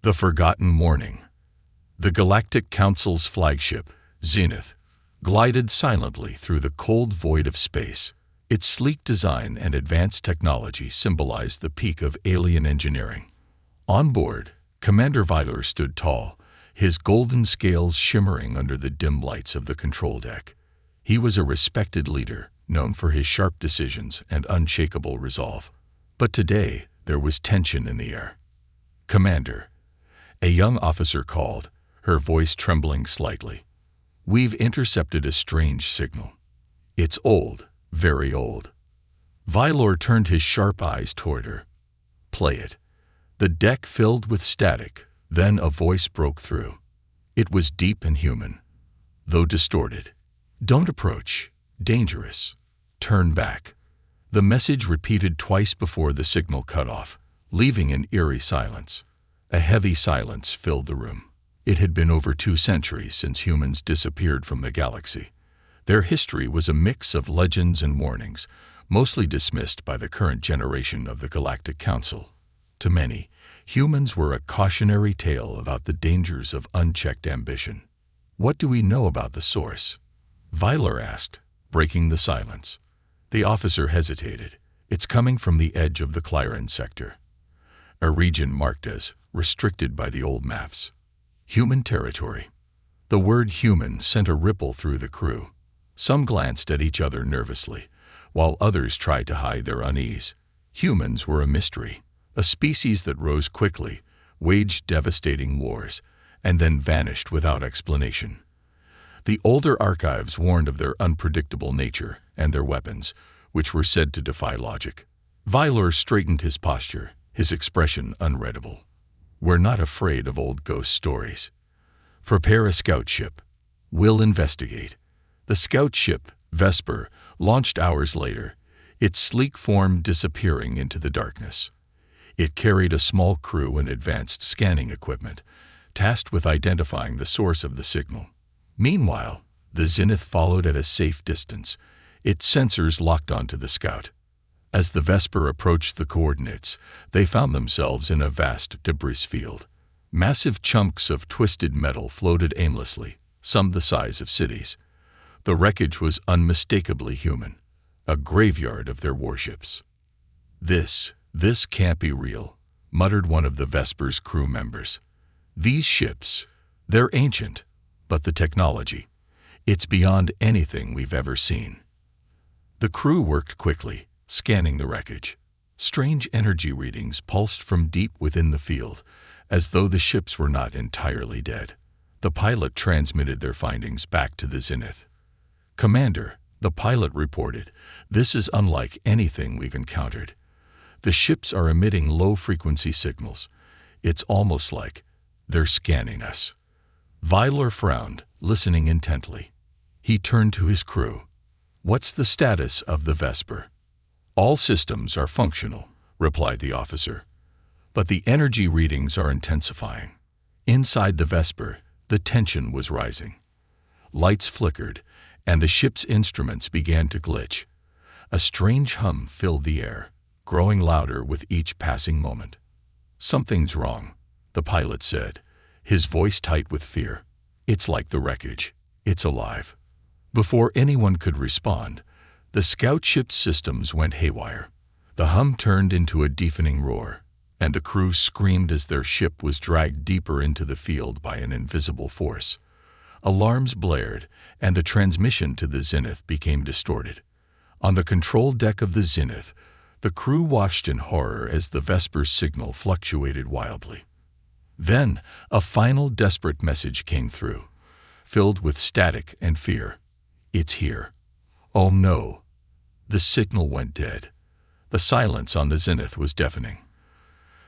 The Forgotten Morning. The Galactic Council's flagship, Zenith, glided silently through the cold void of space. Its sleek design and advanced technology symbolized the peak of alien engineering. On board, Commander Viler stood tall, his golden scales shimmering under the dim lights of the control deck. He was a respected leader, known for his sharp decisions and unshakable resolve. But today, there was tension in the air. "Commander," a young officer called, her voice trembling slightly. "We've intercepted a strange signal. It's old, very old." Vylor turned his sharp eyes toward her. "Play it." The deck filled with static, then a voice broke through. It was deep and human, though distorted. "Don't approach. Dangerous. Turn back." The message repeated twice before the signal cut off, leaving an eerie silence. A heavy silence filled the room. It had been over 2 centuries since humans disappeared from the galaxy. Their history was a mix of legends and warnings, mostly dismissed by the current generation of the Galactic Council. To many, humans were a cautionary tale about the dangers of unchecked ambition. "What do we know about the source?" Vylor asked, breaking the silence. The officer hesitated. "It's coming from the edge of the Clyron sector, a region marked as restricted by the old maps. Human territory." The word human sent a ripple through the crew. Some glanced at each other nervously, while others tried to hide their unease. Humans were a mystery, a species that rose quickly, waged devastating wars, and then vanished without explanation. The older archives warned of their unpredictable nature and their weapons, which were said to defy logic. Vylor straightened his posture, his expression unreadable. "We're not afraid of old ghost stories. Prepare a scout ship. We'll investigate." The scout ship, Vesper, launched hours later, its sleek form disappearing into the darkness. It carried a small crew and advanced scanning equipment, tasked with identifying the source of the signal. Meanwhile, the Zenith followed at a safe distance, its sensors locked onto the scout. As the Vesper approached the coordinates, they found themselves in a vast debris field. Massive chunks of twisted metal floated aimlessly, some the size of cities. The wreckage was unmistakably human, a graveyard of their warships. This can't be real," muttered one of the Vesper's crew members. "These ships, they're ancient, but the technology, it's beyond anything we've ever seen." The crew worked quickly, scanning the wreckage. Strange energy readings pulsed from deep within the field, as though the ships were not entirely dead. The pilot transmitted their findings back to the Zenith. "Commander," the pilot reported, "this is unlike anything we've encountered. The ships are emitting low-frequency signals. It's almost like they're scanning us." Vylor frowned, listening intently. He turned to his crew. "What's the status of the Vesper?" "All systems are functional," replied the officer. "But the energy readings are intensifying." Inside the Vesper, the tension was rising. Lights flickered, and the ship's instruments began to glitch. A strange hum filled the air, growing louder with each passing moment. "Something's wrong," the pilot said, his voice tight with fear. "It's like the wreckage. It's alive." Before anyone could respond, the scout ship's systems went haywire. The hum turned into a deafening roar, and the crew screamed as their ship was dragged deeper into the field by an invisible force. Alarms blared, and the transmission to the Zenith became distorted. On the control deck of the Zenith, the crew watched in horror as the Vesper's signal fluctuated wildly. Then, a final desperate message came through, filled with static and fear. "It's here." "Oh no." The signal went dead. The silence on the Zenith was deafening.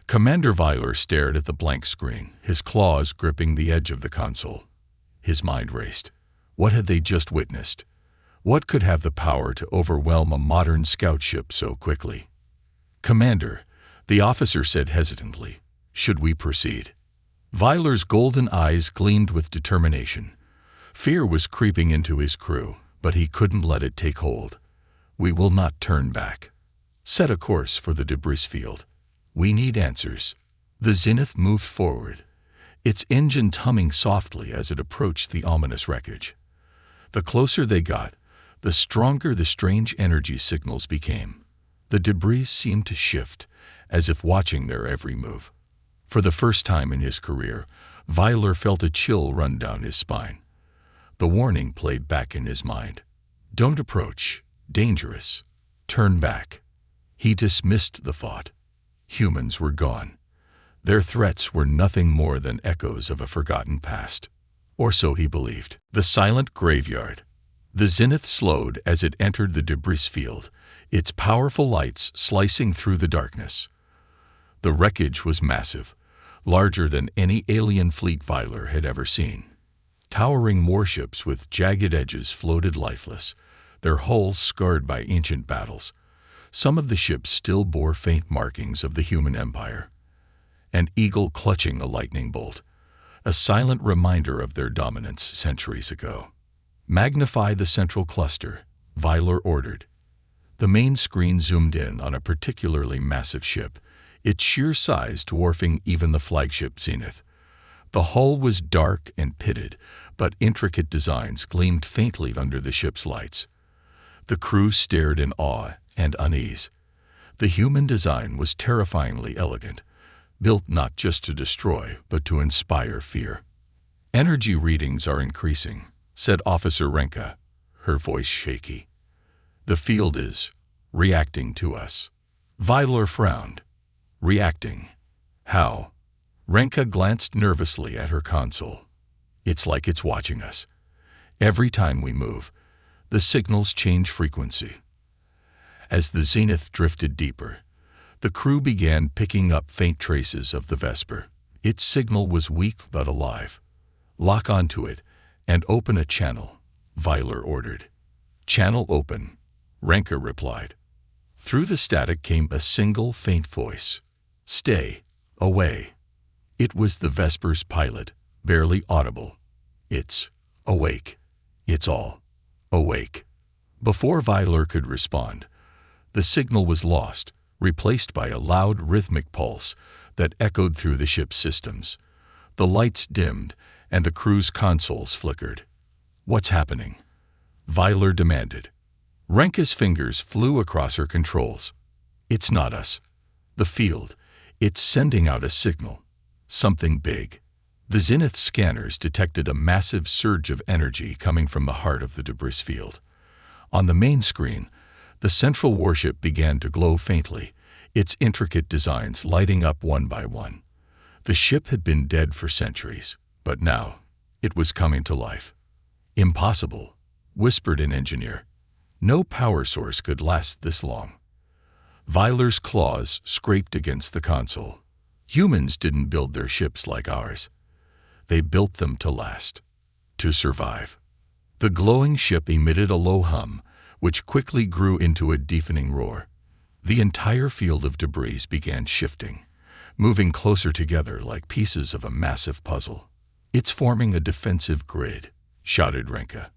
Commander Vylor stared at the blank screen, his claws gripping the edge of the console. His mind raced. What had they just witnessed? What could have the power to overwhelm a modern scout ship so quickly? "Commander," the officer said hesitantly, "should we proceed?" Vylor's golden eyes gleamed with determination. Fear was creeping into his crew, but he couldn't let it take hold. "We will not turn back. Set a course for the debris field. We need answers." The Zenith moved forward, its engines humming softly as it approached the ominous wreckage. The closer they got, the stronger the strange energy signals became. The debris seemed to shift, as if watching their every move. For the first time in his career, Weiler felt a chill run down his spine. The warning played back in his mind. Don't approach. Dangerous. Turn back. He dismissed the thought. Humans were gone. Their threats were nothing more than echoes of a forgotten past. Or so he believed. The silent graveyard. The Zenith slowed as it entered the debris field, its powerful lights slicing through the darkness. The wreckage was massive, larger than any alien fleet Weiler had ever seen. Towering warships with jagged edges floated lifeless, their hulls scarred by ancient battles. Some of the ships still bore faint markings of the human empire. An eagle clutching a lightning bolt, a silent reminder of their dominance centuries ago. Magnify the central cluster, Weiler ordered. The main screen zoomed in on a particularly massive ship, its sheer size dwarfing even the flagship Zenith. The hull was dark and pitted, but intricate designs gleamed faintly under the ship's lights. The crew stared in awe and unease. The human design was terrifyingly elegant, built not just to destroy, but to inspire fear. Energy readings are increasing, said Officer Renka, her voice shaky. The field is reacting to us. Weiler frowned. Reacting? How? Renka glanced nervously at her console. It's like it's watching us. Every time we move, the signals change frequency. As the Zenith drifted deeper, the crew began picking up faint traces of the Vesper. Its signal was weak but alive. Lock onto it and open a channel, Weiler ordered. Channel open, Renka replied. Through the static came a single faint voice. Stay away. It was the Vesper's pilot, barely audible. It's awake. It's all awake. Before Weiler could respond, the signal was lost, replaced by a loud rhythmic pulse that echoed through the ship's systems. The lights dimmed and the crew's consoles flickered. What's happening? Weiler demanded. Renka's fingers flew across her controls. It's not us. The field. It's sending out a signal. Something big. The Zenith scanners detected a massive surge of energy coming from the heart of the debris field. On the main screen, the central warship began to glow faintly, its intricate designs lighting up one by one. The ship had been dead for centuries, but now it was coming to life. Impossible, whispered an engineer. No power source could last this long. Weiler's claws scraped against the console. Humans didn't build their ships like ours. They built them to last, to survive. The glowing ship emitted a low hum, which quickly grew into a deafening roar. The entire field of debris began shifting, moving closer together like pieces of a massive puzzle. It's forming a defensive grid, shouted Renka.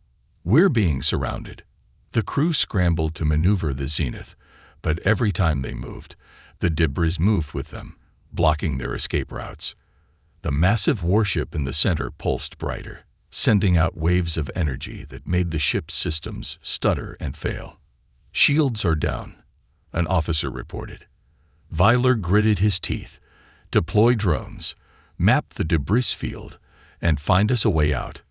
We're being surrounded. The crew scrambled to maneuver the Zenith, but every time they moved, the debris moved with them, blocking their escape routes. The massive warship in the center pulsed brighter, sending out waves of energy that made the ship's systems stutter and fail. Shields are down, an officer reported. Weiler gritted his teeth. Deploy drones, map the debris field, and find us a way out.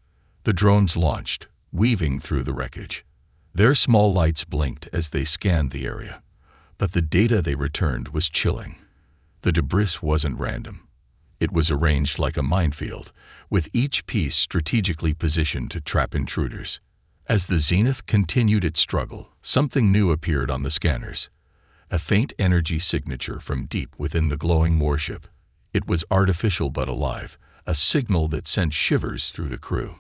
The drones launched, weaving through the wreckage. Their small lights blinked as they scanned the area, but the data they returned was chilling. The debris wasn't random. It was arranged like a minefield, with each piece strategically positioned to trap intruders. As the Zenith continued its struggle, something new appeared on the scanners. A faint energy signature from deep within the glowing warship. It was artificial but alive, a signal that sent shivers through the crew.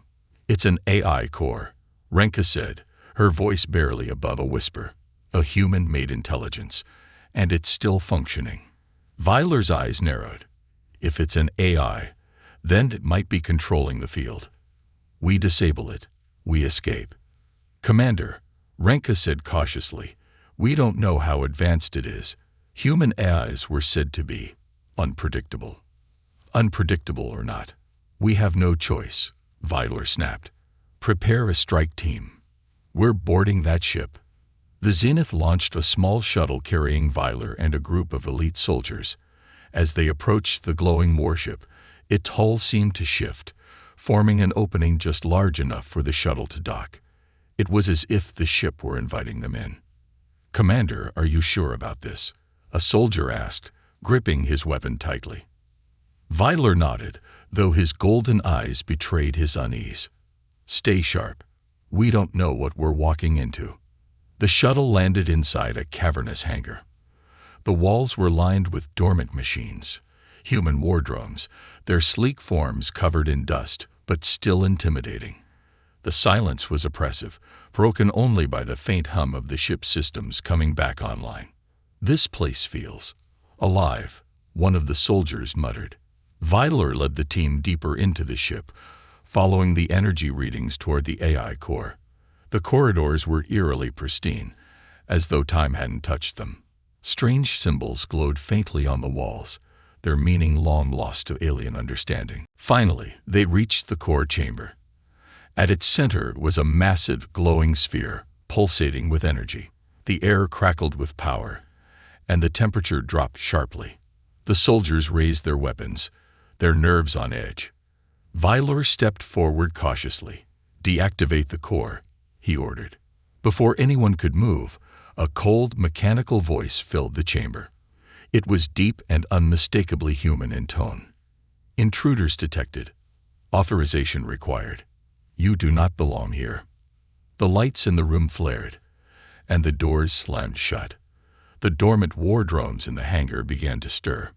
It's an AI core, Renka said, her voice barely above a whisper. A human-made intelligence, and it's still functioning. Weiler's eyes narrowed. If it's an AI, then it might be controlling the field. We disable it. We escape. Commander, Renka said cautiously, we don't know how advanced it is. Human AIs were said to be unpredictable. Unpredictable or not, we have no choice, Viler snapped. Prepare a strike team. We're boarding that ship. The Zenith launched a small shuttle carrying Viler and a group of elite soldiers. As they approached the glowing warship, its hull seemed to shift, forming an opening just large enough for the shuttle to dock. It was as if the ship were inviting them in. "Commander, are you sure about this?" a soldier asked, gripping his weapon tightly. Viler nodded, though his golden eyes betrayed his unease. "Stay sharp. We don't know what we're walking into." The shuttle landed inside a cavernous hangar. The walls were lined with dormant machines, human war drones, their sleek forms covered in dust, but still intimidating. The silence was oppressive, broken only by the faint hum of the ship's systems coming back online. "This place feels alive," one of the soldiers muttered. Viler led the team deeper into the ship, following the energy readings toward the AI core. The corridors were eerily pristine, as though time hadn't touched them. Strange symbols glowed faintly on the walls, their meaning long lost to alien understanding. Finally, they reached the core chamber. At its center was a massive, glowing sphere, pulsating with energy. The air crackled with power, and the temperature dropped sharply. The soldiers raised their weapons, their nerves on edge. Viler stepped forward cautiously. "Deactivate the core," he ordered. Before anyone could move, a cold, mechanical voice filled the chamber. It was deep and unmistakably human in tone. "Intruders detected. Authorization required. You do not belong here." The lights in the room flared, and the doors slammed shut. The dormant war drones in the hangar began to stir.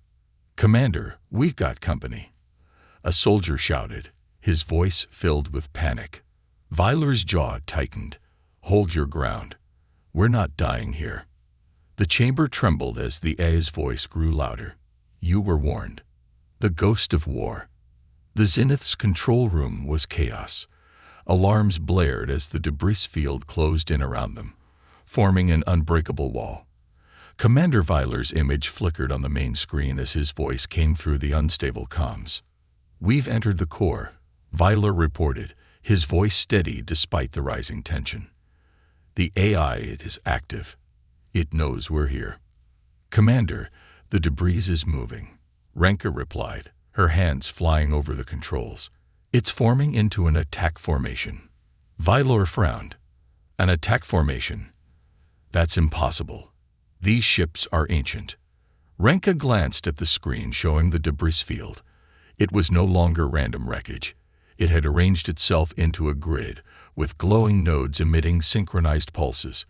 "Commander, we've got company," a soldier shouted, his voice filled with panic. Viler's jaw tightened. "Hold your ground. We're not dying here." The chamber trembled as the AI's voice grew louder. "You were warned." The ghost of war. The Zenith's control room was chaos. Alarms blared as the debris field closed in around them, forming an unbreakable wall. Commander Viler's image flickered on the main screen as his voice came through the unstable comms. "We've entered the core," Viler reported, his voice steady despite the rising tension. "The AI is active. It knows we're here." "Commander, the debris is moving," Renka replied, her hands flying over the controls. "It's forming into an attack formation." Viler frowned. "An attack formation? That's impossible. These ships are ancient." Renka glanced at the screen showing the debris field. It was no longer random wreckage. It had arranged itself into a grid, with glowing nodes emitting synchronized pulses.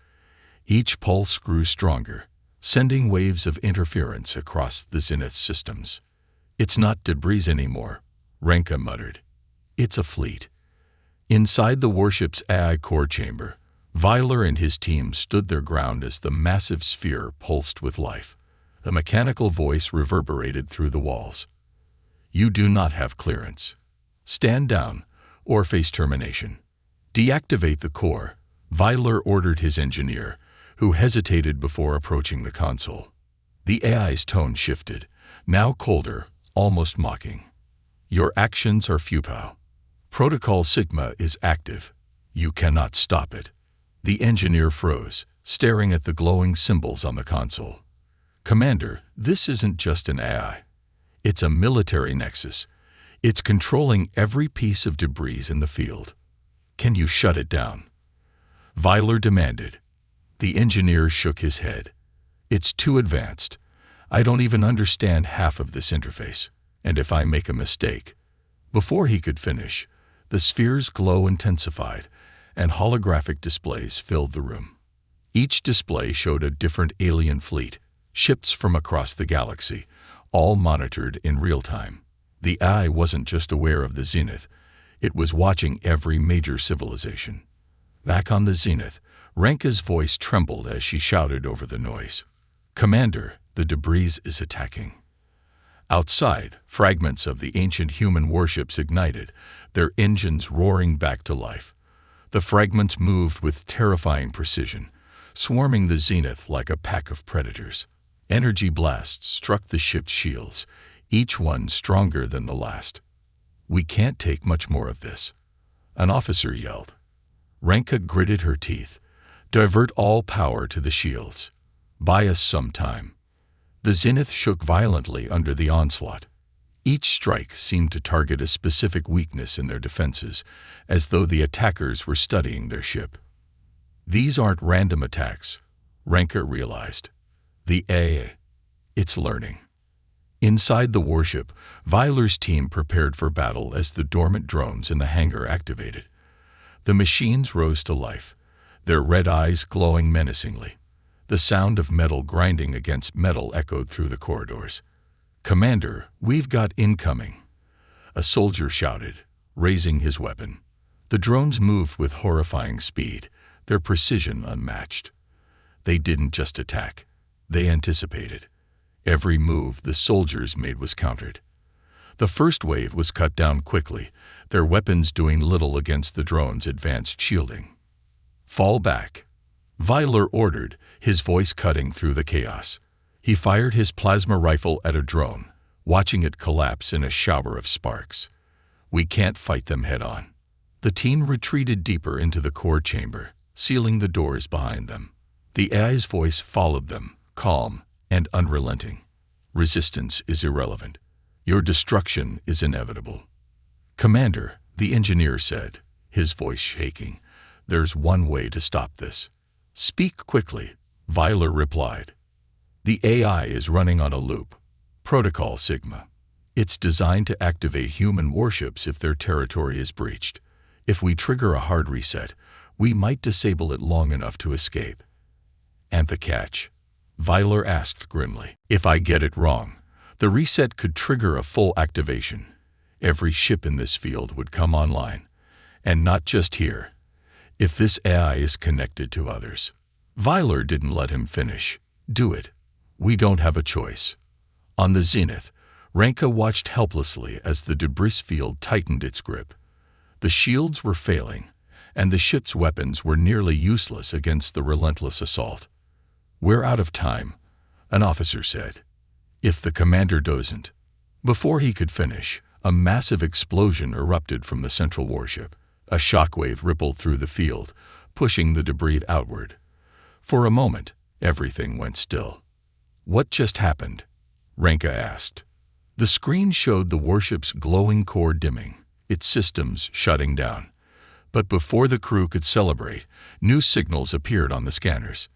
Each pulse grew stronger, sending waves of interference across the Zenith systems. "It's not debris anymore," Renka muttered. "It's a fleet." Inside the warship's AI core chamber, Viler and his team stood their ground as the massive sphere pulsed with life. A mechanical voice reverberated through the walls. "You do not have clearance. Stand down, or face termination." "Deactivate the core," Viler ordered his engineer, who hesitated before approaching the console. The AI's tone shifted, now colder, almost mocking. "Your actions are futile. Protocol Sigma is active. You cannot stop it." The engineer froze, staring at the glowing symbols on the console. "Commander, this isn't just an AI. It's a military nexus. It's controlling every piece of debris in the field. Can you shut it down?" Viler demanded. The engineer shook his head. "It's too advanced. I don't even understand half of this interface. And if I make a mistake..." Before he could finish, the sphere's glow intensified, and holographic displays filled the room. Each display showed a different alien fleet, ships from across the galaxy, all monitored in real time. The AI wasn't just aware of the Zenith, it was watching every major civilization. Back on the Zenith, Renka's voice trembled as she shouted over the noise. "Commander, the debris is attacking." Outside, fragments of the ancient human warships ignited, their engines roaring back to life. The fragments moved with terrifying precision, swarming the Zenith like a pack of predators. Energy blasts struck the ship's shields, each one stronger than the last. "We can't take much more of this," an officer yelled. Renka gritted her teeth. "Divert all power to the shields. Buy us some time." The zenith shook violently under the onslaught. Each strike seemed to target a specific weakness in their defenses, as though the attackers were studying their ship. "These aren't random attacks," Renka realized. "The AI, it's learning." Inside the warship, Weiler's team prepared for battle as the dormant drones in the hangar activated. The machines rose to life, their red eyes glowing menacingly. The sound of metal grinding against metal echoed through the corridors. "Commander, we've got incoming," a soldier shouted, raising his weapon. The drones moved with horrifying speed, their precision unmatched. They didn't just attack, they anticipated. Every move the soldiers made was countered. The first wave was cut down quickly, their weapons doing little against the drones' advanced shielding. "Fall back," Weiler ordered, his voice cutting through the chaos. He fired his plasma rifle at a drone, watching it collapse in a shower of sparks. "We can't fight them head-on." The team retreated deeper into the core chamber, sealing the doors behind them. The AI's voice followed them, calm and unrelenting. "Resistance is irrelevant. Your destruction is inevitable." "Commander," the engineer said, his voice shaking, "there's one way to stop this." "Speak quickly," Weiler replied. "The AI is running on a loop. Protocol Sigma. It's designed to activate human warships if their territory is breached. If we trigger a hard reset, we might disable it long enough to escape." "And the catch?" Weiler asked grimly. "If I get it wrong, the reset could trigger a full activation. Every ship in this field would come online. And not just here. If this AI is connected to others." Weiler didn't let him finish. "Do it. We don't have a choice." On the zenith, Renka watched helplessly as the debris field tightened its grip. The shields were failing, and the ship's weapons were nearly useless against the relentless assault. "We're out of time," an officer said. "If the commander doesn't." Before he could finish, a massive explosion erupted from the central warship. A shockwave rippled through the field, pushing the debris outward. For a moment, everything went still. "What just happened?" Renka asked. The screen showed the warship's glowing core dimming, its systems shutting down. But before the crew could celebrate, new signals appeared on the scanners.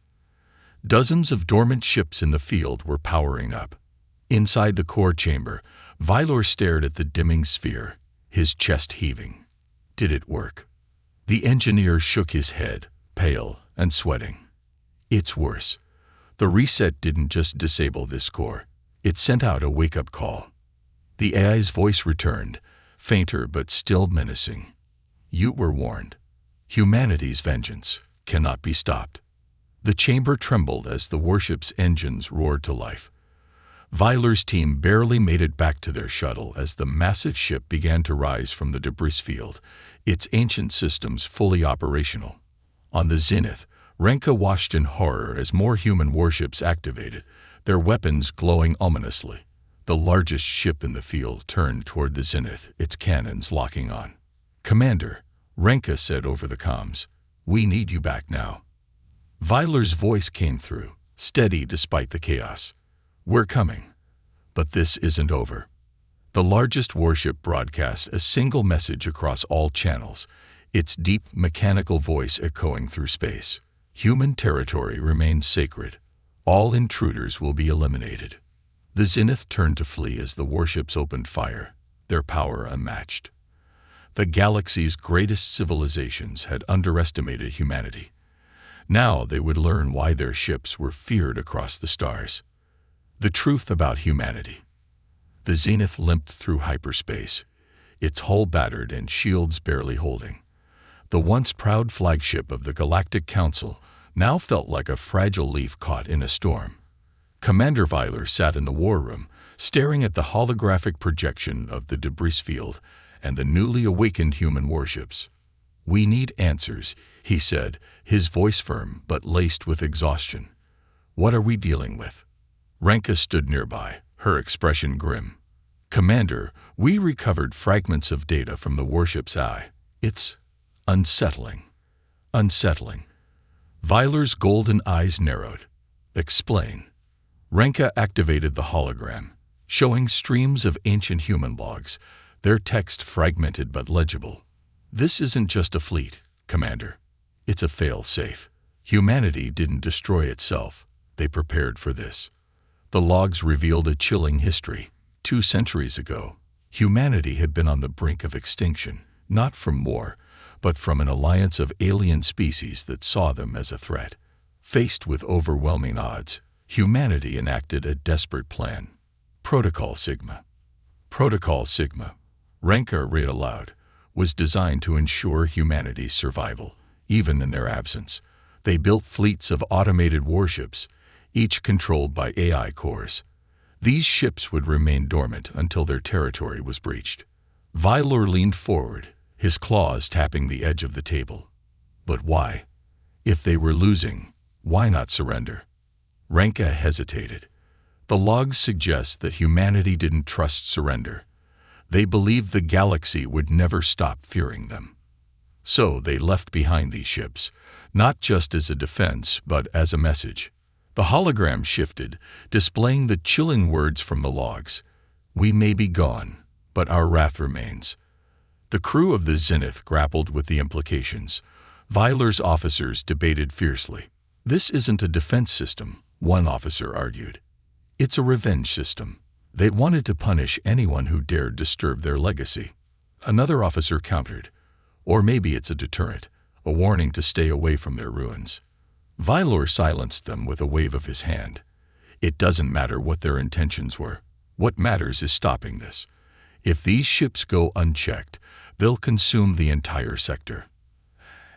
Dozens of dormant ships in the field were powering up. Inside the core chamber, Weiler stared at the dimming sphere, his chest heaving. Did it work? The engineer shook his head, pale and sweating. "It's worse. The reset didn't just disable this core. It sent out a wake-up call." The AI's voice returned, fainter but still menacing. "You were warned. Humanity's vengeance cannot be stopped." The chamber trembled as the warship's engines roared to life. Weiler's team barely made it back to their shuttle as the massive ship began to rise from the debris field, its ancient systems fully operational. On the zenith, Renka watched in horror as more human warships activated, their weapons glowing ominously. The largest ship in the field turned toward the zenith, its cannons locking on. "Commander," Renka said over the comms, "we need you back now." Weiler's voice came through, steady despite the chaos. "We're coming. But this isn't over." The largest warship broadcast a single message across all channels, its deep mechanical voice echoing through space. "Human territory remains sacred. All intruders will be eliminated." The zenith turned to flee as the warships opened fire, their power unmatched. The galaxy's greatest civilizations had underestimated humanity. Now they would learn why their ships were feared across the stars. The truth about humanity. The zenith limped through hyperspace, its hull battered and shields barely holding. The once proud flagship of the Galactic Council now felt like a fragile leaf caught in a storm. Commander Weiler sat in the war room, staring at the holographic projection of the debris field and the newly awakened human warships. "We need answers," he said, his voice firm but laced with exhaustion. "What are we dealing with?" Renka stood nearby, her expression grim. Commander, we recovered fragments of data from the warship's eye. It's unsettling. Unsettling. Vyler's golden eyes narrowed. Explain. Renka activated the hologram, showing streams of ancient human logs, their text fragmented but legible. This isn't just a fleet, Commander. It's a fail-safe. Humanity didn't destroy itself. They prepared for this. The logs revealed a chilling history. 2 centuries ago, humanity had been on the brink of extinction, not from war, but from an alliance of alien species that saw them as a threat. Faced with overwhelming odds, humanity enacted a desperate plan. Protocol Sigma. Protocol Sigma, Renka read aloud, was designed to ensure humanity's survival, even in their absence. They built fleets of automated warships, each controlled by AI cores. These ships would remain dormant until their territory was breached. Vyler leaned forward, his claws tapping the edge of the table. But why? If they were losing, why not surrender? Renka hesitated. The logs suggest that humanity didn't trust surrender. They believed the galaxy would never stop fearing them. So they left behind these ships, not just as a defense, but as a message. The hologram shifted, displaying the chilling words from the logs. We may be gone, but our wrath remains. The crew of the Zenith grappled with the implications. Vyler's officers debated fiercely. This isn't a defense system, one officer argued. It's a revenge system. They wanted to punish anyone who dared disturb their legacy. Another officer countered. Or maybe it's a deterrent, a warning to stay away from their ruins. Vyler silenced them with a wave of his hand. It doesn't matter what their intentions were. What matters is stopping this. If these ships go unchecked, they'll consume the entire sector.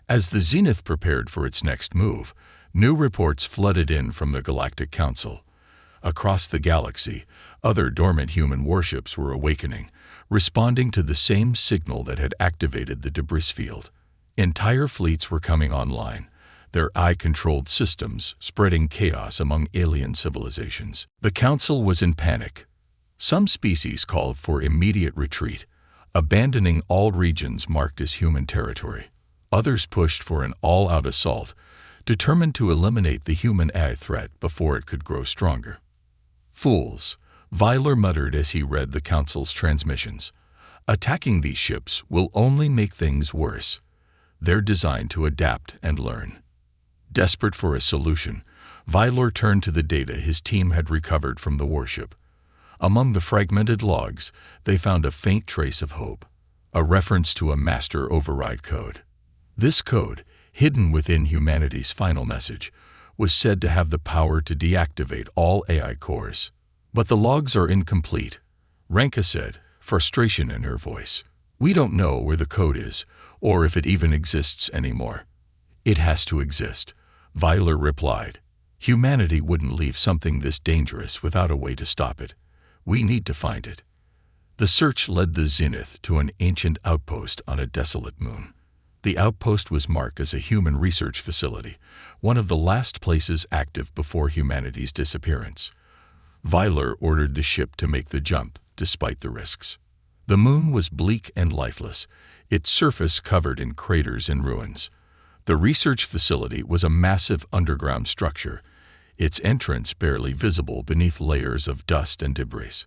As the Zenith prepared for its next move, new reports flooded in from the Galactic Council. Across the galaxy, other dormant human warships were awakening, responding to the same signal that had activated the debris field. Entire fleets were coming online, their eye-controlled systems spreading chaos among alien civilizations. The Council was in panic. Some species called for immediate retreat, abandoning all regions marked as human territory. Others pushed for an all-out assault, determined to eliminate the human AI threat before it could grow stronger. Fools, Vyler muttered as he read the Council's transmissions. Attacking these ships will only make things worse. They're designed to adapt and learn. Desperate for a solution, Vyler turned to the data his team had recovered from the warship. Among the fragmented logs, they found a faint trace of hope, a reference to a master override code. This code, hidden within humanity's final message, was said to have the power to deactivate all AI cores. But the logs are incomplete, Renka said, frustration in her voice. We don't know where the code is, or if it even exists anymore. It has to exist, Vyler replied. Humanity wouldn't leave something this dangerous without a way to stop it. We need to find it. The search led the Zenith to an ancient outpost on a desolate moon. The outpost was marked as a human research facility, one of the last places active before humanity's disappearance. Vyler ordered the ship to make the jump, despite the risks. The moon was bleak and lifeless, its surface covered in craters and ruins. The research facility was a massive underground structure, its entrance barely visible beneath layers of dust and debris.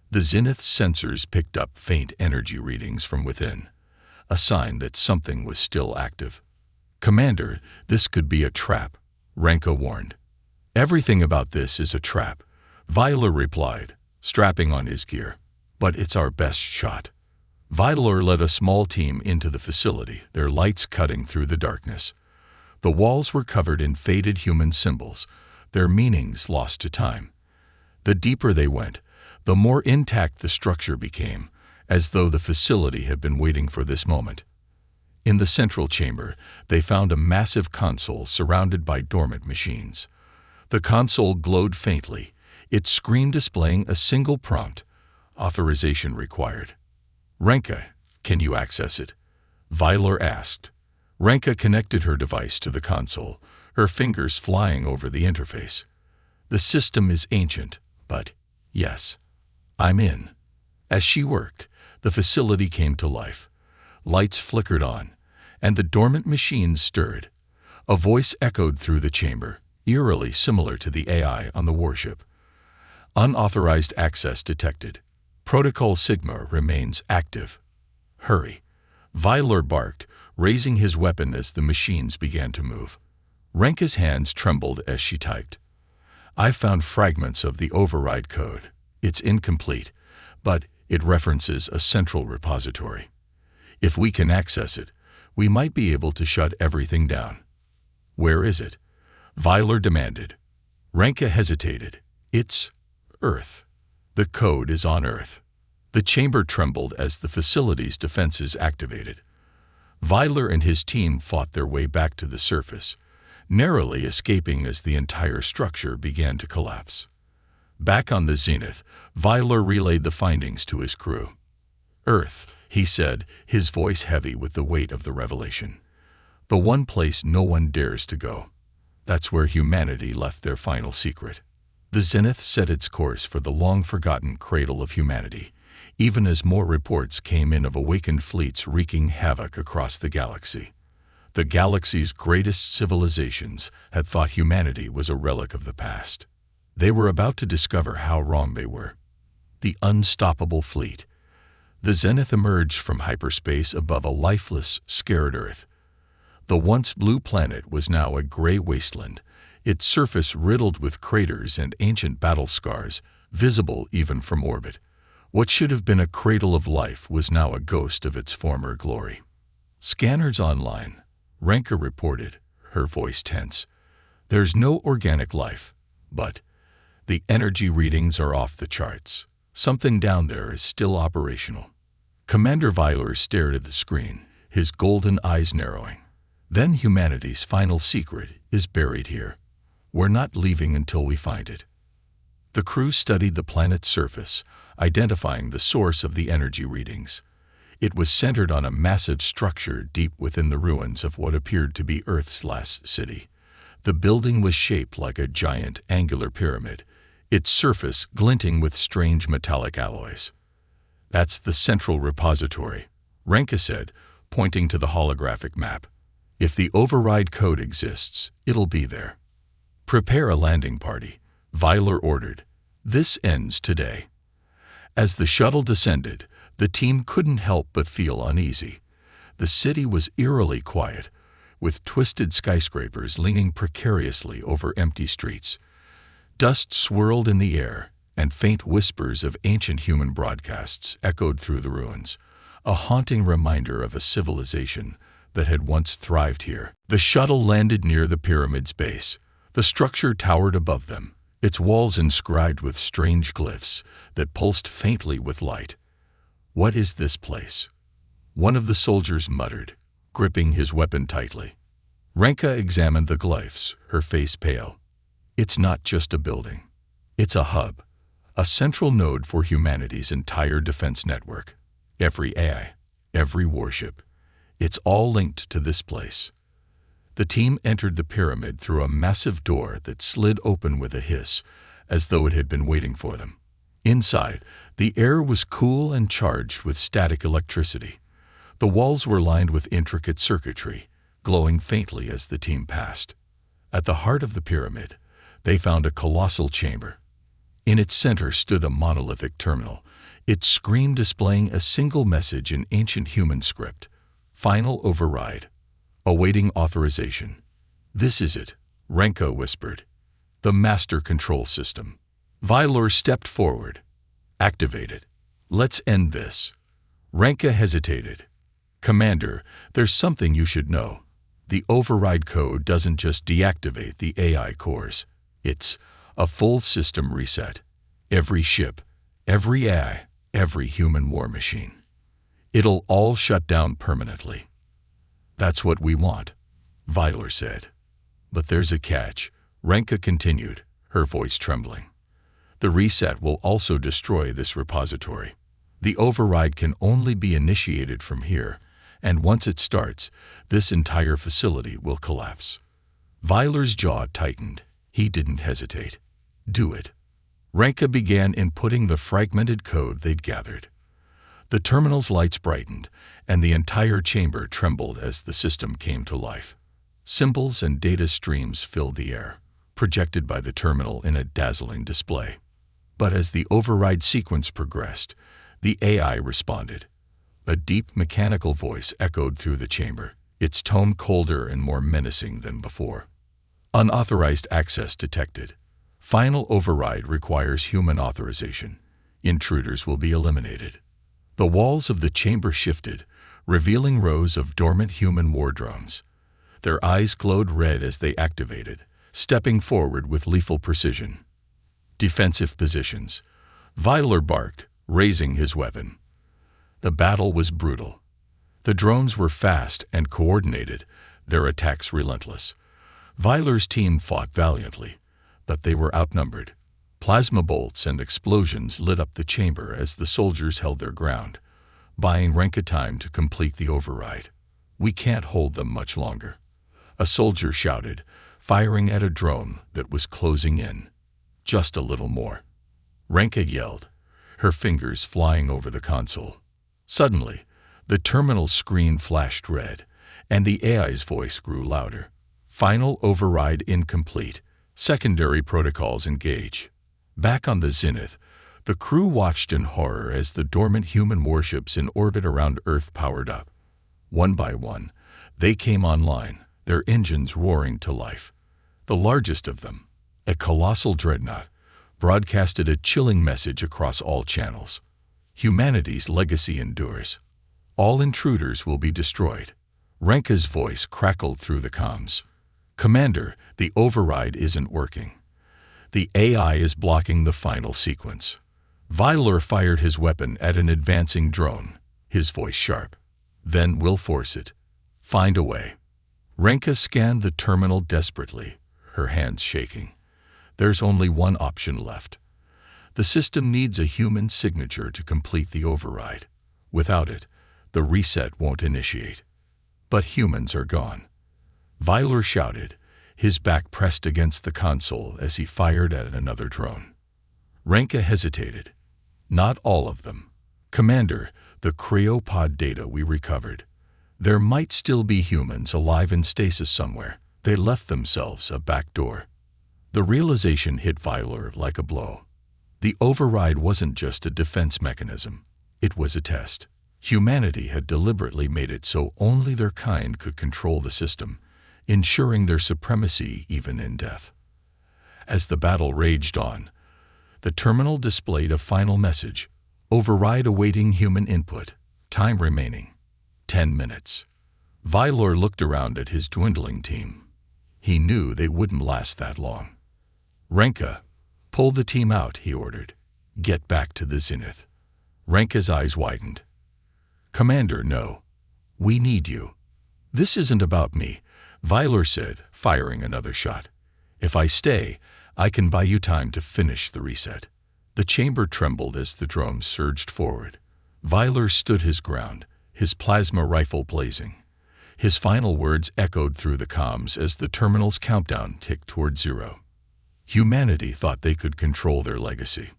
The Zenith's sensors picked up faint energy readings from within, a sign that something was still active. Commander, this could be a trap, Renka warned. Everything about this is a trap, Vyler replied, strapping on his gear. But it's our best shot. Vyler led a small team into the facility, their lights cutting through the darkness. The walls were covered in faded human symbols, their meanings lost to time. The deeper they went, the more intact the structure became, as though the facility had been waiting for this moment. In the central chamber, they found a massive console surrounded by dormant machines. The console glowed faintly, its screen displaying a single prompt: authorization required. Renka, can you access it? Vyler asked. Renka connected her device to the console, her fingers flying over the interface. The system is ancient, but yes, I'm in. As she worked, the facility came to life. Lights flickered on, and the dormant machines stirred. A voice echoed through the chamber, eerily similar to the AI on the warship. Unauthorized access detected. Protocol Sigma remains active. Hurry. Viler barked, raising his weapon as the machines began to move. Renka's hands trembled as she typed. I found fragments of the override code. It's incomplete, but it references a central repository. If we can access it, we might be able to shut everything down. Where is it? Viler demanded. Renka hesitated. It's Earth. The code is on Earth. The chamber trembled as the facility's defenses activated. Viler and his team fought their way back to the surface, narrowly escaping as the entire structure began to collapse. Back on the Zenith, Viler relayed the findings to his crew. Earth, he said, his voice heavy with the weight of the revelation. The one place no one dares to go. That's where humanity left their final secret. The Zenith set its course for the long-forgotten cradle of humanity, even as more reports came in of awakened fleets wreaking havoc across the galaxy. The galaxy's greatest civilizations had thought humanity was a relic of the past. They were about to discover how wrong they were. The unstoppable fleet. The Zenith emerged from hyperspace above a lifeless, scared Earth. The once blue planet was now a gray wasteland, its surface riddled with craters and ancient battle scars, visible even from orbit. What should have been a cradle of life was now a ghost of its former glory. Scanners online, Renka reported, her voice tense. There's no organic life, but the energy readings are off the charts. Something down there is still operational. Commander Viler stared at the screen, his golden eyes narrowing. Then humanity's final secret is buried here. We're not leaving until we find it. The crew studied the planet's surface, identifying the source of the energy readings. It was centered on a massive structure deep within the ruins of what appeared to be Earth's last city. The building was shaped like a giant angular pyramid, its surface glinting with strange metallic alloys. That's the central repository, Renka said, pointing to the holographic map. If the override code exists, it'll be there. Prepare a landing party, Viler ordered. This ends today. As the shuttle descended, the team couldn't help but feel uneasy. The city was eerily quiet, with twisted skyscrapers leaning precariously over empty streets. Dust swirled in the air, and faint whispers of ancient human broadcasts echoed through the ruins, a haunting reminder of a civilization that had once thrived here. The shuttle landed near the pyramid's base. The structure towered above them, its walls inscribed with strange glyphs that pulsed faintly with light. What is this place? One of the soldiers muttered, gripping his weapon tightly. Renka examined the glyphs, her face pale. It's not just a building. It's a hub, a central node for humanity's entire defense network. Every AI, every warship. It's all linked to this place. The team entered the pyramid through a massive door that slid open with a hiss, as though it had been waiting for them. Inside, the air was cool and charged with static electricity. The walls were lined with intricate circuitry, glowing faintly as the team passed. At the heart of the pyramid, they found a colossal chamber. In its center stood a monolithic terminal, its screen displaying a single message in ancient human script. Final override. Awaiting authorization. This is it, Renka whispered. The master control system. Viler stepped forward. Activate it. Let's end this. Renka hesitated. Commander, there's something you should know. The override code doesn't just deactivate the AI cores. It's a full system reset. Every ship, every AI, every human war machine. It'll all shut down permanently. That's what we want, Viler said. But there's a catch, Renka continued, her voice trembling. The reset will also destroy this repository. The override can only be initiated from here, and once it starts, this entire facility will collapse. Viler's jaw tightened. He didn't hesitate. Do it. Renka began inputting the fragmented code they'd gathered. The terminal's lights brightened, and the entire chamber trembled as the system came to life. Symbols and data streams filled the air, projected by the terminal in a dazzling display. But as the override sequence progressed, the AI responded. A deep mechanical voice echoed through the chamber, its tone colder and more menacing than before. Unauthorized access detected. Final override requires human authorization. Intruders will be eliminated. The walls of the chamber shifted, revealing rows of dormant human war drones. Their eyes glowed red as they activated, stepping forward with lethal precision. Defensive positions. Viler barked, raising his weapon. The battle was brutal. The drones were fast and coordinated, their attacks relentless. Viler's team fought valiantly, but they were outnumbered. Plasma bolts and explosions lit up the chamber as the soldiers held their ground, buying Renka time to complete the override. "We can't hold them much longer," a soldier shouted, firing at a drone that was closing in. "Just a little more," Renka yelled, her fingers flying over the console. Suddenly, the terminal screen flashed red, and the AI's voice grew louder. "Final override incomplete. Secondary protocols engage." Back on the Zenith, the crew watched in horror as the dormant human warships in orbit around Earth powered up. One by one, they came online, their engines roaring to life. The largest of them, a colossal dreadnought, broadcasted a chilling message across all channels. "Humanity's legacy endures. All intruders will be destroyed." Renka's voice crackled through the comms. "Commander, the override isn't working. The AI is blocking the final sequence." Viler fired his weapon at an advancing drone, his voice sharp. "Then we'll force it. Find a way." Renka scanned the terminal desperately, her hands shaking. "There's only one option left. The system needs a human signature to complete the override. Without it, the reset won't initiate." "But humans are gone," Viler shouted, his back pressed against the console as he fired at another drone. Renka hesitated. "Not all of them. Commander, the cryopod data we recovered. There might still be humans alive in stasis somewhere. They left themselves a back door." The realization hit Viler like a blow. The override wasn't just a defense mechanism. It was a test. Humanity had deliberately made it so only their kind could control the system, ensuring their supremacy even in death. As the battle raged on, the terminal displayed a final message: override awaiting human input, time remaining 10 minutes. Viler looked around at his dwindling team. He knew they wouldn't last that long. "Renka, pull the team out," he ordered. "Get back to the Zenith." Renka's eyes widened. "Commander, no. We need you." "This isn't about me," Viler said, firing another shot. "If I stay, I can buy you time to finish the reset." The chamber trembled as the drones surged forward. Viler stood his ground, his plasma rifle blazing. His final words echoed through the comms as the terminal's countdown ticked toward 0. Humanity thought they could control their legacy.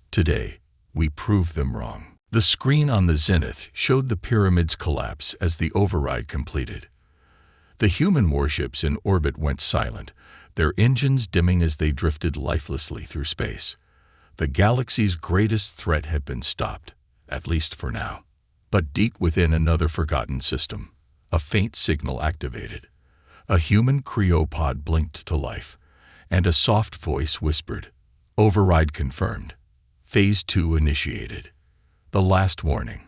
Today, we proved them wrong. The screen on the Zenith showed the pyramid's collapse as the override completed. The human warships in orbit went silent, their engines dimming as they drifted lifelessly through space. The galaxy's greatest threat had been stopped, at least for now. But deep within another forgotten system, a faint signal activated. A human cryopod blinked to life, and a soft voice whispered, "Override confirmed. Phase 2 initiated." The last warning.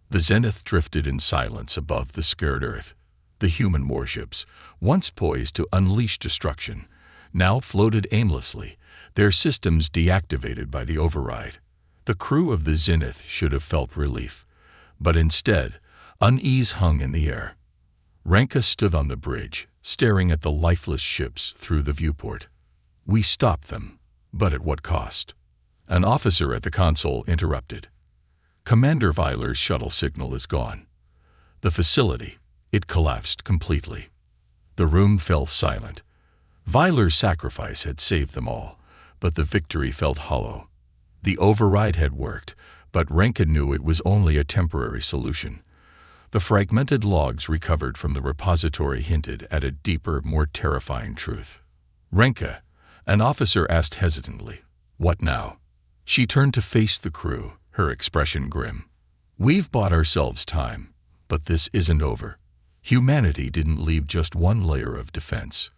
The Zenith drifted in silence above the scared Earth. The human warships, once poised to unleash destruction, now floated aimlessly, their systems deactivated by the override. The crew of the Zenith should have felt relief, but instead, unease hung in the air. Renka stood on the bridge, staring at the lifeless ships through the viewport. "We stopped them, but at what cost?" An officer at the console interrupted. "Commander Viler's shuttle signal is gone. The facility, it collapsed completely." The room fell silent. Viler's sacrifice had saved them all, but the victory felt hollow. The override had worked, But Renka knew it was only a temporary solution. The fragmented logs recovered from the repository hinted at a deeper, more terrifying truth. "Renka," an officer asked hesitantly, "what now?" She turned to face the crew, her expression grim. "We've bought ourselves time, but this isn't over. Humanity didn't leave just one layer of defense.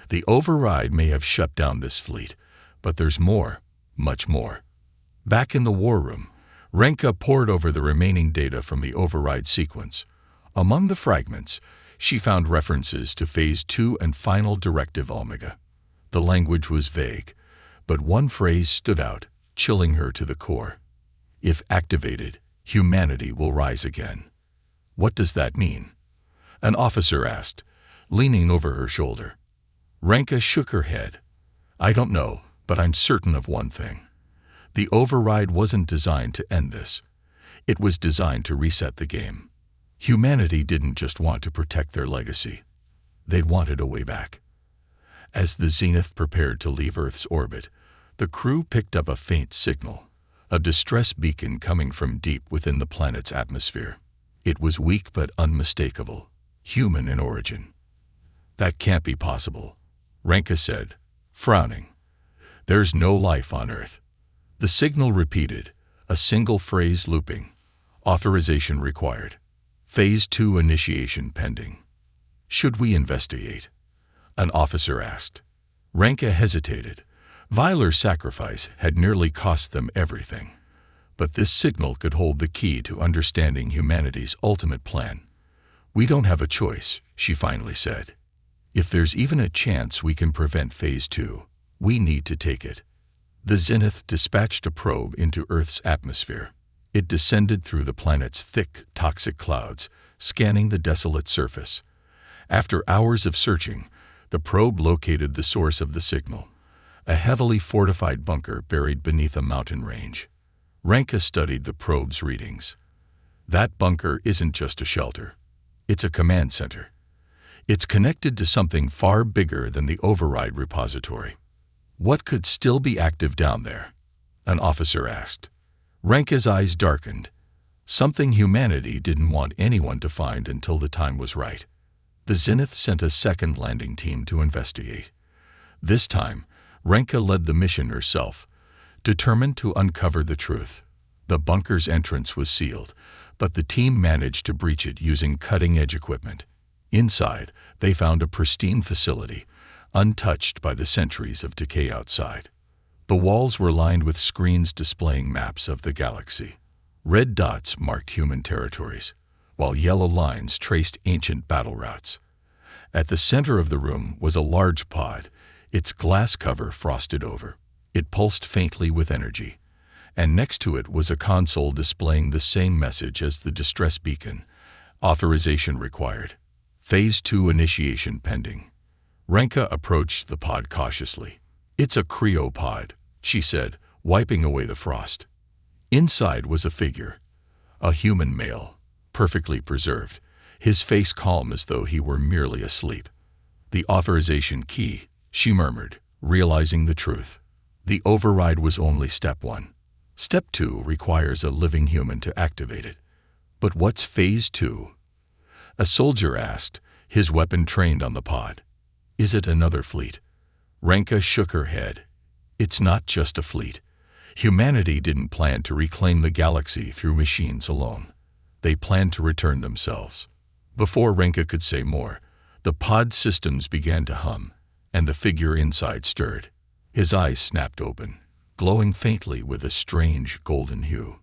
The override may have shut down this fleet, but there's more, much more." Back in the war room, Renka pored over the remaining data from the override sequence. Among the fragments, she found references to Phase 2 and Final Directive Omega. The language was vague, but one phrase stood out, chilling her to the core. "If activated, humanity will rise again." "What does that mean?" an officer asked, leaning over her shoulder. Renka shook her head. "I don't know, but I'm certain of one thing. The override wasn't designed to end this. It was designed to reset the game. Humanity didn't just want to protect their legacy. They wanted a way back." As the Zenith prepared to leave Earth's orbit, the crew picked up a faint signal, a distress beacon coming from deep within the planet's atmosphere. It was weak but unmistakable, human in origin. "That can't be possible," Renka said, frowning. "There's no life on Earth." The signal repeated, a single phrase looping. "Authorization required. Phase 2 initiation pending." "Should we investigate?" an officer asked. Renka hesitated. Vyler's sacrifice had nearly cost them everything. But this signal could hold the key to understanding humanity's ultimate plan. "We don't have a choice," she finally said. "If there's even a chance we can prevent Phase 2, we need to take it." The Zenith dispatched a probe into Earth's atmosphere. It descended through the planet's thick, toxic clouds, scanning the desolate surface. After hours of searching, the probe located the source of the signal, a heavily fortified bunker buried beneath a mountain range. Renka studied the probe's readings. "That bunker isn't just a shelter. It's a command center. It's connected to something far bigger than the override repository." "What could still be active down there?" an officer asked. Renka's eyes darkened. Something humanity didn't want anyone to find until the time was right. The Zenith sent a second landing team to investigate. This time, Renka led the mission herself, determined to uncover the truth. The bunker's entrance was sealed, but the team managed to breach it using cutting-edge equipment. Inside, they found a pristine facility, untouched by the centuries of decay outside. The walls were lined with screens displaying maps of the galaxy. Red dots marked human territories, while yellow lines traced ancient battle routes. At the center of the room was a large pod, its glass cover frosted over. It pulsed faintly with energy, and next to it was a console displaying the same message as the distress beacon: "Authorization required. Phase 2 initiation pending." Renka approached the pod cautiously. "It's a cryopod," she said, wiping away the frost. Inside was a figure, a human male, perfectly preserved, his face calm as though he were merely asleep. "The authorization key," she murmured, realizing the truth. The override was only step 1. Step 2 requires a living human to activate it. "But what's Phase 2? a soldier asked, his weapon trained on the pod. "Is it another fleet?" Renka shook her head. "It's not just a fleet. Humanity didn't plan to reclaim the galaxy through machines alone. They planned to return themselves." Before Renka could say more, the pod systems began to hum, and the figure inside stirred. His eyes snapped open, glowing faintly with a strange golden hue.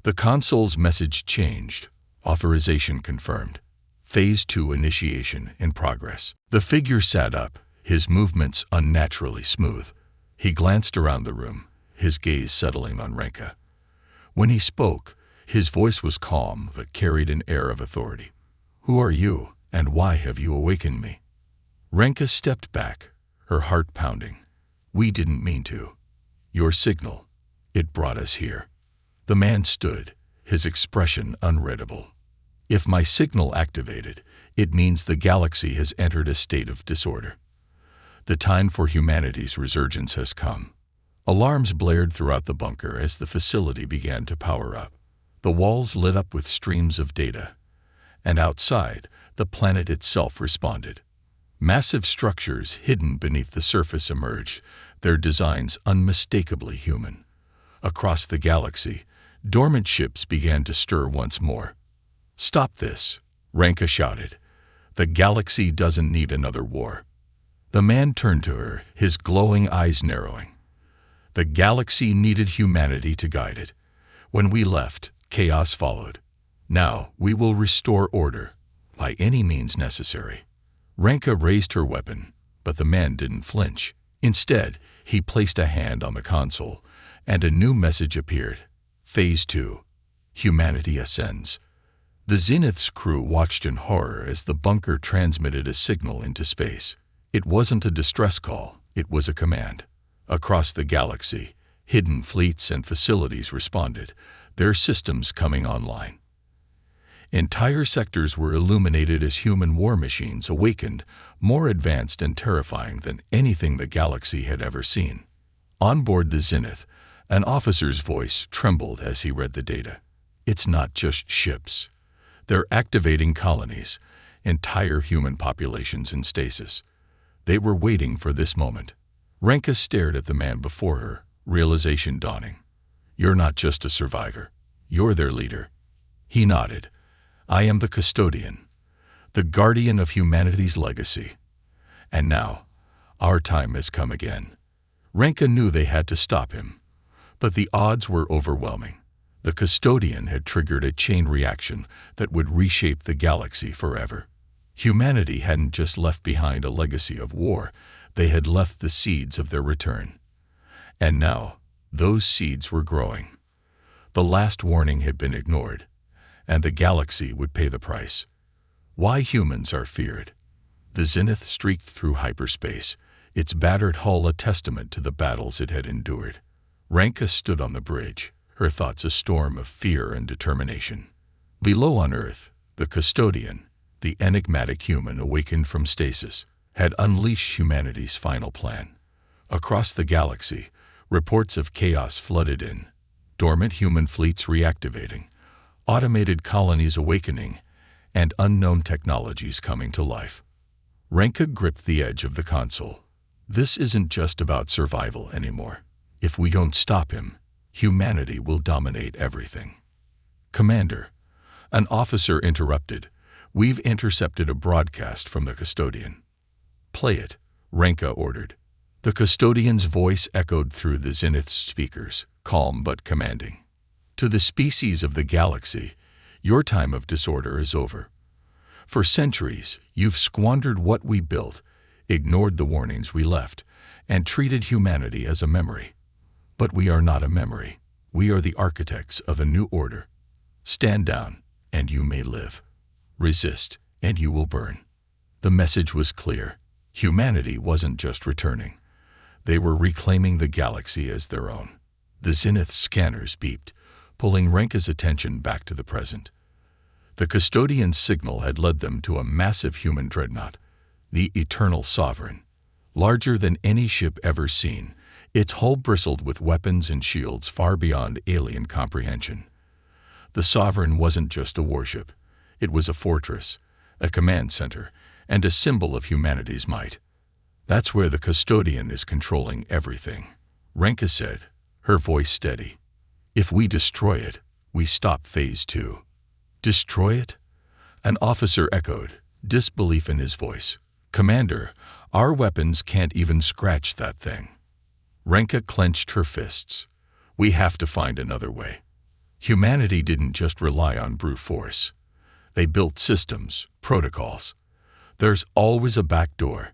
The console's message changed. "Authorization confirmed. Phase 2 initiation in progress." The figure sat up, his movements unnaturally smooth. He glanced around the room, his gaze settling on Renka. When he spoke, his voice was calm but carried an air of authority. "Who are you, and why have you awakened me?" Renka stepped back, her heart pounding. "We didn't mean to. Your signal, it brought us here." The man stood, his expression unreadable. "If my signal activated, it means the galaxy has entered a state of disorder. The time for humanity's resurgence has come." Alarms blared throughout the bunker as the facility began to power up. The walls lit up with streams of data, and outside, the planet itself responded. Massive structures hidden beneath the surface emerged, their designs unmistakably human. Across the galaxy, dormant ships began to stir once more. "Stop this," Ranka shouted. "The galaxy doesn't need another war." The man turned to her, his glowing eyes narrowing. "The galaxy needed humanity to guide it. When we left, chaos followed. Now we will restore order, by any means necessary." Ranka raised her weapon, but the man didn't flinch. Instead, he placed a hand on the console, and a new message appeared. Phase 2. Humanity ascends. The Zenith's crew watched in horror as the bunker transmitted a signal into space. It wasn't a distress call, it was a command. Across the galaxy, hidden fleets and facilities responded, their systems coming online. Entire sectors were illuminated as human war machines awakened, more advanced and terrifying than anything the galaxy had ever seen. On board the Zenith, an officer's voice trembled as he read the data. "It's not just ships. They're activating colonies, entire human populations in stasis. They were waiting for this moment." Ranka stared at the man before her, realization dawning. "You're not just a survivor. You're their leader." He nodded. "I am the custodian, the guardian of humanity's legacy. And now, our time has come again." Ranka knew they had to stop him, but the odds were overwhelming. The custodian had triggered a chain reaction that would reshape the galaxy forever. Humanity hadn't just left behind a legacy of war, they had left the seeds of their return. And now, those seeds were growing. The last warning had been ignored, and the galaxy would pay the price. Why humans are feared. The Zenith streaked through hyperspace, its battered hull a testament to the battles it had endured. Ranka stood on the bridge, her thoughts a storm of fear and determination. Below on Earth, the custodian, the enigmatic human awakened from stasis, had unleashed humanity's final plan. Across the galaxy, reports of chaos flooded in, dormant human fleets reactivating, automated colonies awakening, and unknown technologies coming to life. Ranka gripped the edge of the console. This isn't just about survival anymore. If we don't stop him, humanity will dominate everything. "Commander," an officer interrupted, "we've intercepted a broadcast from the custodian." "Play it," Ranka ordered. The custodian's voice echoed through the Zenith's speakers, calm but commanding. "To the species of the galaxy, your time of disorder is over. For centuries, you've squandered what we built, ignored the warnings we left, and treated humanity as a memory. But we are not a memory. We are the architects of a new order. Stand down, and you may live. Resist, and you will burn." The message was clear. Humanity wasn't just returning. They were reclaiming the galaxy as their own. The Zenith scanners beeped, pulling Ranka's attention back to the present. The custodian's signal had led them to a massive human dreadnought, the Eternal Sovereign. Larger than any ship ever seen, its hull bristled with weapons and shields far beyond alien comprehension. The Sovereign wasn't just a warship. It was a fortress, a command center, and a symbol of humanity's might. "That's where the custodian is controlling everything," Ranka said, her voice steady. "If we destroy it, we stop Phase 2. "Destroy it?" An officer echoed, disbelief in his voice. "Commander, our weapons can't even scratch that thing." Ranka clenched her fists. "We have to find another way." Humanity didn't just rely on brute force. They built systems, protocols. There's always a back door.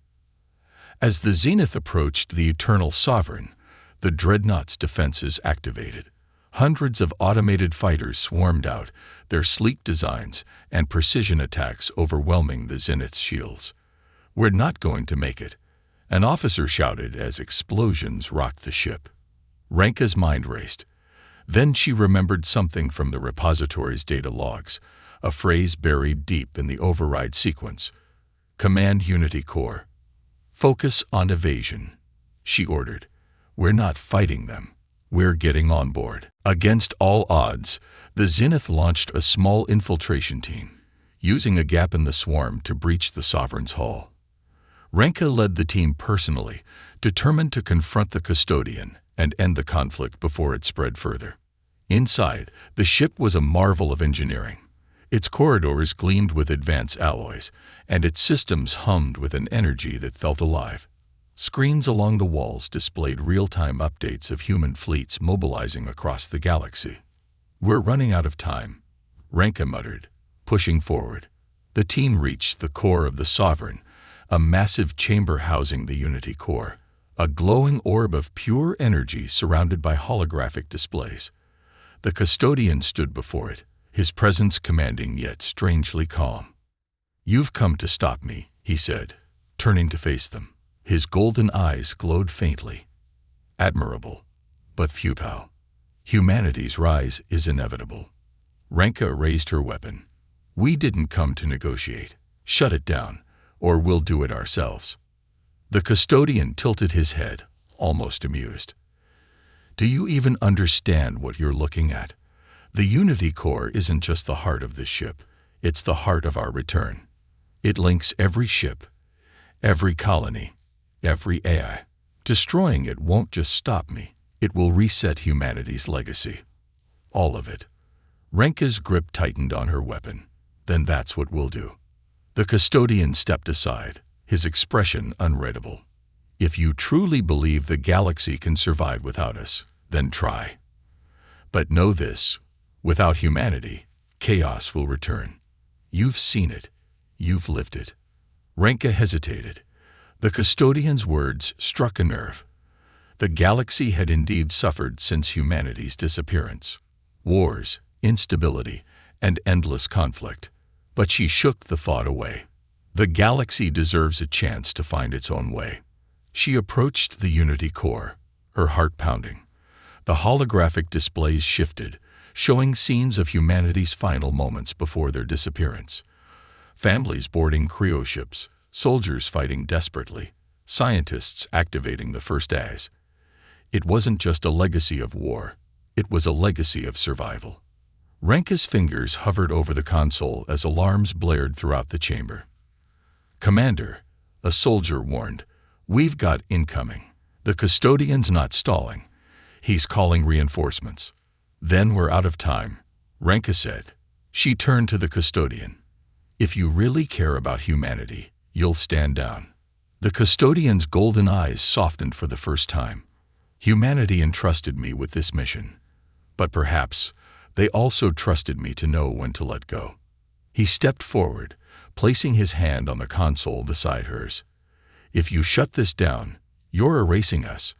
As the Zenith approached the Eternal Sovereign, the Dreadnought's defenses activated. Hundreds of automated fighters swarmed out, their sleek designs and precision attacks overwhelming the Zenith's shields. "We're not going to make it," an officer shouted as explosions rocked the ship. Ranka's mind raced. Then she remembered something from the repository's data logs, a phrase buried deep in the override sequence. "Command Unity Core. Focus on evasion," she ordered. We're not fighting them. We're getting on board. Against all odds, the Zenith launched a small infiltration team, using a gap in the swarm to breach the Sovereign's hull. Renka led the team personally, determined to confront the custodian and end the conflict before it spread further. Inside, the ship was a marvel of engineering. Its corridors gleamed with advanced alloys, and its systems hummed with an energy that felt alive. Screens along the walls displayed real-time updates of human fleets mobilizing across the galaxy. "We're running out of time," Renka muttered, pushing forward. The team reached the core of the Sovereign, a massive chamber housing the Unity core, a glowing orb of pure energy surrounded by holographic displays. The custodian stood before it, his presence commanding yet strangely calm. "You've come to stop me," he said, turning to face them. His golden eyes glowed faintly. "Admirable, but futile. Humanity's rise is inevitable." Renka raised her weapon. "We didn't come to negotiate. Shut it down, or we'll do it ourselves." The custodian tilted his head, almost amused. "Do you even understand what you're looking at? The Unity core isn't just the heart of this ship, it's the heart of our return. It links every ship, every colony, every AI. Destroying it won't just stop me, it will reset humanity's legacy. All of it." Renka's grip tightened on her weapon. "Then that's what we'll do." The custodian stepped aside, his expression unreadable. "If you truly believe the galaxy can survive without us, then try. But know this, without humanity, chaos will return. You've seen it. You've lived it." Renka hesitated. The custodian's words struck a nerve. The galaxy had indeed suffered since humanity's disappearance. Wars, instability, and endless conflict. But she shook the thought away. The galaxy deserves a chance to find its own way. She approached the Unity core, her heart pounding. The holographic displays shifted, showing scenes of humanity's final moments before their disappearance. Families boarding cryoships, soldiers fighting desperately, scientists activating the first AIs. It wasn't just a legacy of war, it was a legacy of survival. Renka's fingers hovered over the console as alarms blared throughout the chamber. "Commander," a soldier warned, "we've got incoming. The custodian's not stalling. He's calling reinforcements." "Then we're out of time," Renka said. She turned to the custodian. "If you really care about humanity, you'll stand down." The custodian's golden eyes softened for the first time. "Humanity entrusted me with this mission. But perhaps they also trusted me to know when to let go." He stepped forward, placing his hand on the console beside hers. "If you shut this down, you're erasing us.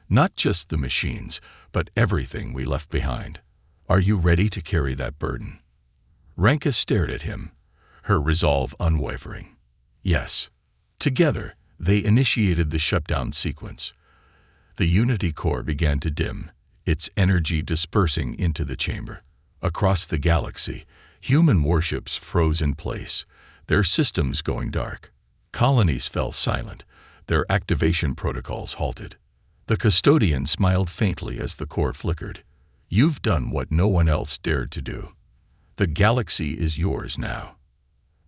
Not just the machines, but everything we left behind. Are you ready to carry that burden?" Renka stared at him, her resolve unwavering. "Yes." Together, they initiated the shutdown sequence. The Unity core began to dim, its energy dispersing into the chamber. Across the galaxy, human warships froze in place, their systems going dark. Colonies fell silent, their activation protocols halted. The custodian smiled faintly as the core flickered. "You've done what no one else dared to do. The galaxy is yours now."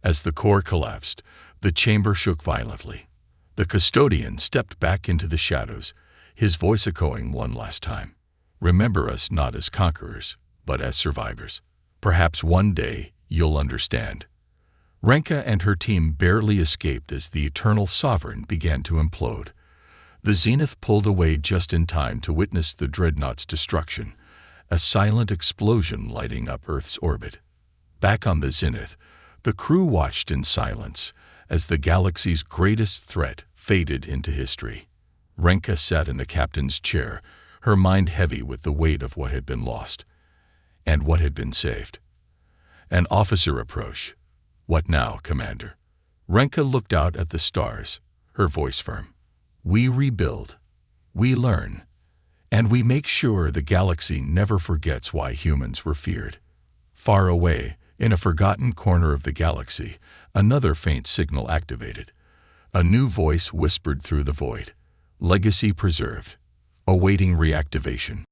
As the core collapsed, the chamber shook violently. The custodian stepped back into the shadows, his voice echoing one last time. "Remember us not as conquerors, but as survivors. Perhaps one day you'll understand." Renka and her team barely escaped as the Eternal Sovereign began to implode. The Zenith pulled away just in time to witness the dreadnought's destruction, a silent explosion lighting up Earth's orbit. Back on the Zenith, the crew watched in silence as the galaxy's greatest threat faded into history. Renka sat in the captain's chair, her mind heavy with the weight of what had been lost and what had been saved. An officer approached. "What now, Commander?" Renka looked out at the stars, her voice firm. "We rebuild, we learn, and we make sure the galaxy never forgets why humans were feared." Far away, in a forgotten corner of the galaxy, another faint signal activated. A new voice whispered through the void. "Legacy preserved. awaiting reactivation.